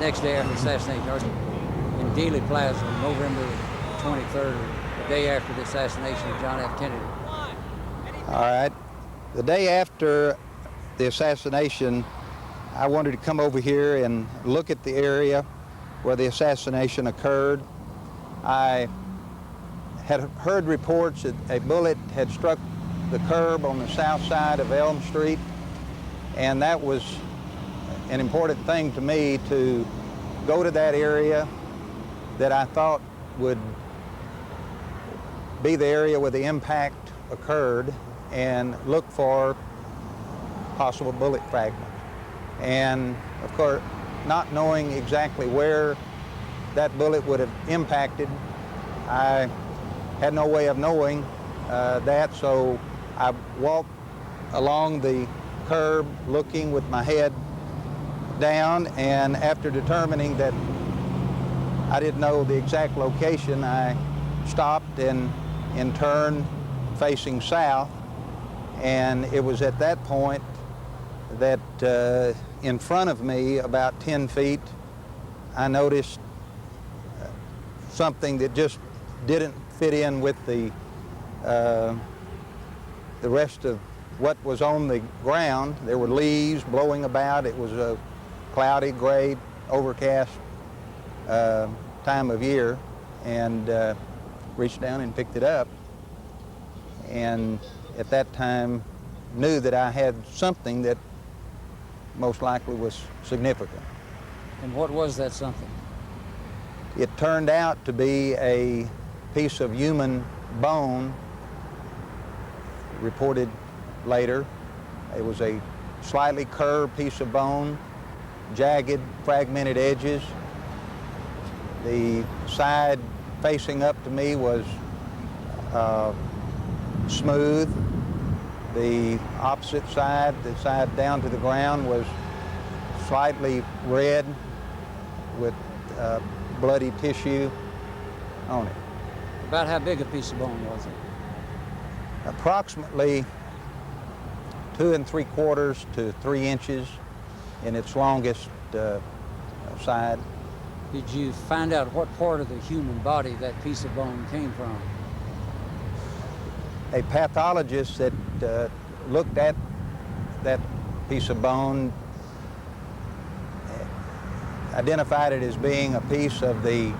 next day after the assassination, in Dealey Plaza, November 23rd, the day after the assassination of John F. Kennedy. All right. The day after the assassination, I wanted to come over here and look at the area where the assassination occurred. I had heard reports that a bullet had struck the curb on the south side of Elm Street, and that was an important thing to me to go to that area that I thought would be the area where the impact occurred and look for possible bullet fragments. And of course, not knowing exactly where that bullet would have impacted, I had no way of knowing that, so I walked along the curb looking with my head down, and after determining that I didn't know the exact location, I stopped and turned facing south, and it was at that point that in front of me, about 10 feet, I noticed something that just didn't fit in with the rest of what was on the ground. There were leaves blowing about. It was a cloudy, gray, overcast time of year, and reached down and picked it up, and at that time knew that I had something that most likely was significant. And what was that something? It turned out to be a piece of human bone, reported later. It was a slightly curved piece of bone, jagged, fragmented edges. The side facing up to me was smooth. The opposite side, the side down to the ground, was slightly red with bloody tissue on it. About how big a piece of bone was it? Approximately 2 3/4 to 3 inches in its longest side. Did you find out what part of the human body that piece of bone came from? A pathologist that looked at that piece of bone identified it as being a piece of the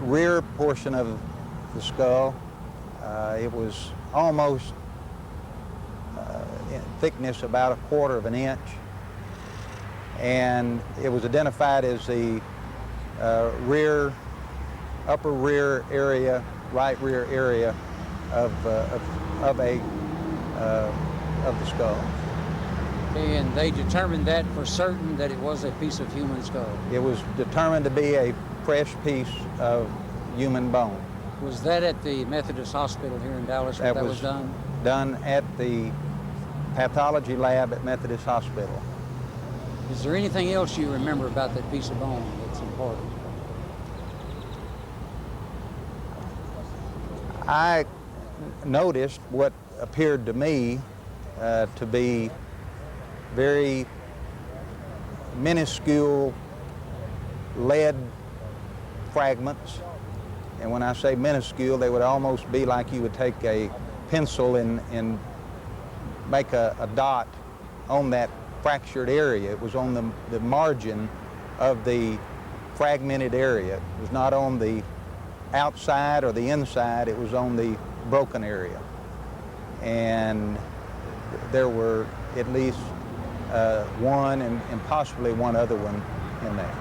rear portion of the skull. It was almost in thickness about 1/4 of an inch, and it was identified as the upper rear area, right rear area of the skull. And they determined that for certain that it was a piece of human skull? It was determined to be a fresh piece of human bone. Was that at the Methodist Hospital here in Dallas where that was done? Done at the pathology lab at Methodist Hospital. Is there anything else you remember about that piece of bone that's important? I noticed what appeared to me to be very minuscule lead fragments. And when I say minuscule, they would almost be like you would take a pencil and make a dot on that fractured area. It was on the margin of the fragmented area. It was not on the outside or the inside, it was on the broken area. And there were at least one and possibly one other one in there.